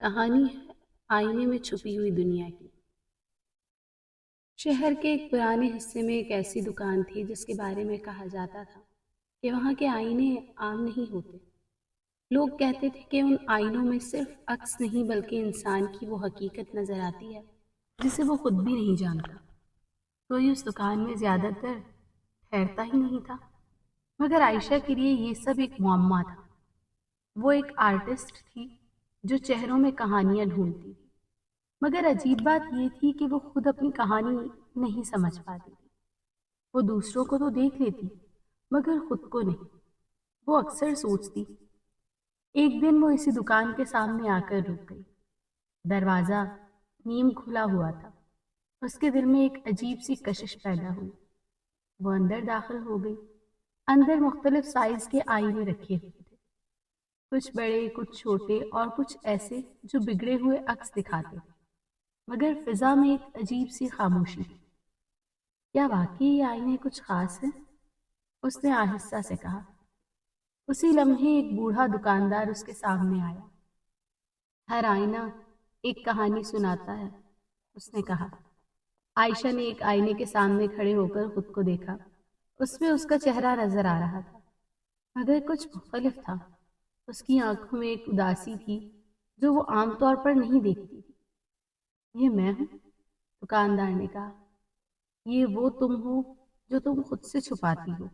کہانی ہے آئینے میں چھپی ہوئی دنیا کی۔ شہر کے ایک پرانے حصے میں ایک ایسی دکان تھی جس کے بارے میں کہا جاتا تھا کہ وہاں کے آئینے عام نہیں ہوتے۔ لوگ کہتے تھے کہ ان آئینوں میں صرف عکس نہیں بلکہ انسان کی وہ حقیقت نظر آتی ہے جسے وہ خود بھی نہیں جانتا۔ کوئی اس دکان میں زیادہ تر ٹھہرتا ہی نہیں تھا، مگر عائشہ کے لیے یہ سب ایک معمہ تھا۔ وہ ایک آرٹسٹ تھی جو چہروں میں کہانیاں ڈھونڈتی تھی، مگر عجیب بات یہ تھی کہ وہ خود اپنی کہانی نہیں سمجھ پاتی تھی۔ وہ دوسروں کو تو دیکھ لیتی مگر خود کو نہیں۔ وہ اکثر سوچتی۔ ایک دن وہ اسی دکان کے سامنے آ کر رک گئی۔ دروازہ نیم کھلا ہوا تھا۔ اس کے دل میں ایک عجیب سی کشش پیدا ہوئی۔ وہ اندر داخل ہو گئی۔ اندر مختلف سائز کے آئینے رکھے ہوئے تھے، کچھ بڑے، کچھ چھوٹے اور کچھ ایسے جو بگڑے ہوئے عکس دکھاتے تھے، مگر فضا میں ایک عجیب سی خاموشی تھی۔ کیا واقعی یہ آئینے کچھ خاص ہیں؟ اس نے آہستہ سے کہا۔ اسی لمحے ایک بوڑھا دکاندار اس کے سامنے آیا۔ ہر آئینہ ایک کہانی سناتا ہے، اس نے کہا۔ عائشہ نے ایک آئینے کے سامنے کھڑے ہو کر خود کو دیکھا۔ اس میں اس کا چہرہ نظر آ رہا تھا، مگر کچھ مختلف تھا۔ اس کی آنکھوں میں ایک اداسی تھی جو وہ عام طور پر نہیں دیکھتی تھی۔ یہ میں ہوں، دکاندار نے کہا۔ یہ وہ تم ہو جو تم خود سے چھپاتی ہو۔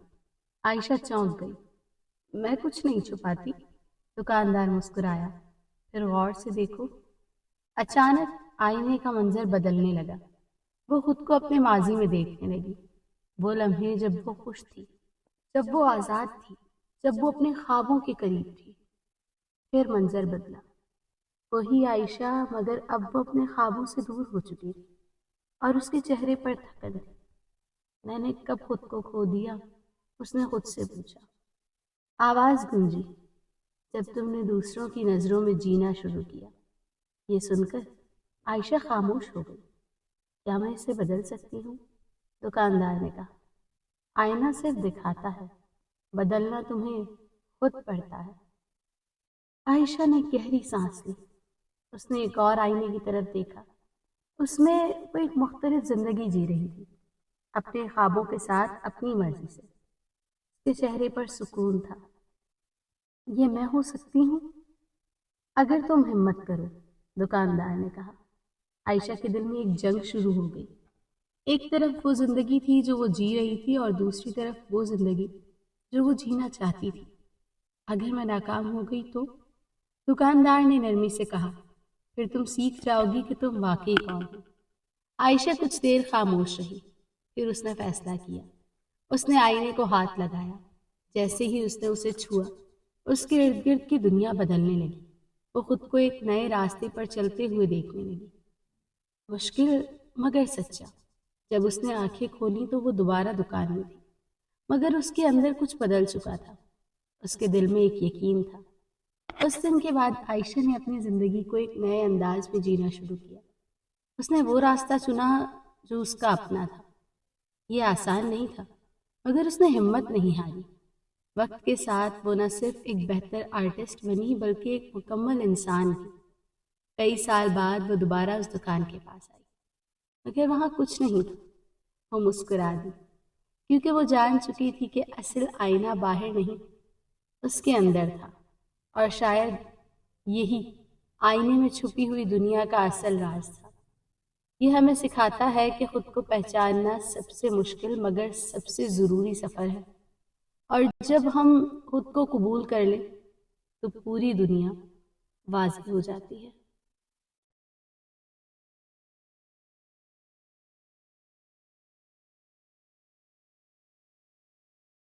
عائشہ چونک گئی۔ میں کچھ نہیں چھپاتی، دکاندار مسکرایا۔ پھر غور سے دیکھو۔ اچانک آئینے کا منظر بدلنے لگا۔ وہ خود کو اپنے ماضی میں دیکھنے لگی، وہ لمحے جب وہ خوش تھی، جب وہ آزاد تھی، جب وہ اپنے خوابوں کے قریب تھی۔ پھر منظر بدلا۔ وہی عائشہ، مگر اب وہ اپنے خوابوں سے دور ہو چکی تھی اور اس کے چہرے پر تھکن تھی۔ میں نے کب خود کو کھو دیا؟ اس نے خود سے پوچھا۔ آواز گونجی، جب تم نے دوسروں کی نظروں میں جینا شروع کیا۔ یہ سن کر عائشہ خاموش ہو گئی۔ کیا میں اسے بدل سکتی ہوں؟ دکاندار نے کہا۔ آئینہ صرف دکھاتا ہے، بدلنا تمہیں خود پڑتا ہے۔ عائشہ نے گہری سانس لی۔ اس نے ایک اور آئینے کی طرف دیکھا۔ اس میں وہ ایک مختلف زندگی جی رہی تھی، اپنے خوابوں کے ساتھ، اپنی مرضی سے۔ اس کے چہرے پر سکون تھا۔ یہ میں ہو سکتی ہوں اگر تم ہمت کرو، دکاندار نے کہا۔ عائشہ کے دل میں ایک جنگ شروع ہو گئی۔ ایک طرف وہ زندگی تھی جو وہ جی رہی تھی اور دوسری طرف وہ زندگی جو وہ جینا چاہتی تھی۔ اگر میں ناکام ہو گئی تو؟ دکاندار نے نرمی سے کہا۔ پھر تم سیکھ جاؤ گی کہ تم واقعی کون ہو۔ عائشہ کچھ دیر خاموش رہی، پھر اس نے فیصلہ کیا۔ اس نے آئینے کو ہاتھ لگایا۔ جیسے ہی اس نے اسے چھوا، اس کے ارد گرد کی دنیا بدلنے لگی۔ وہ خود کو ایک نئے راستے پر چلتے ہوئے دیکھنے لگی۔ مشکل مگر سچا۔ جب اس نے آنکھیں کھولی تو وہ دوبارہ دکان میں تھی، مگر اس کے اندر کچھ بدل چکا تھا۔ اس کے دل میں ایک یقین تھا۔ اس دن کے بعد عائشہ نے اپنی زندگی کو ایک نئے انداز میں جینا شروع کیا۔ اس نے وہ راستہ چنا جو اس کا اپنا تھا۔ یہ آسان نہیں تھا، مگر اس نے ہمت نہیں ہاری۔ وقت کے ساتھ وہ نہ صرف ایک بہتر آرٹسٹ بنی بلکہ ایک مکمل انسان تھی۔ کئی سال بعد وہ دوبارہ اس دکان کے پاس آئی، مگر وہاں کچھ نہیں تھا۔ وہ مسکرا دی، کیونکہ وہ جان چکی تھی کہ اصل آئینہ باہر نہیں، اس کے اندر تھا، اور شاید یہی آئینے میں چھپی ہوئی دنیا کا اصل راز تھا۔ یہ ہمیں سکھاتا ہے کہ خود کو پہچاننا سب سے مشکل مگر سب سے ضروری سفر ہے، اور جب ہم خود کو قبول کر لیں تو پوری دنیا واضح ہو جاتی ہے۔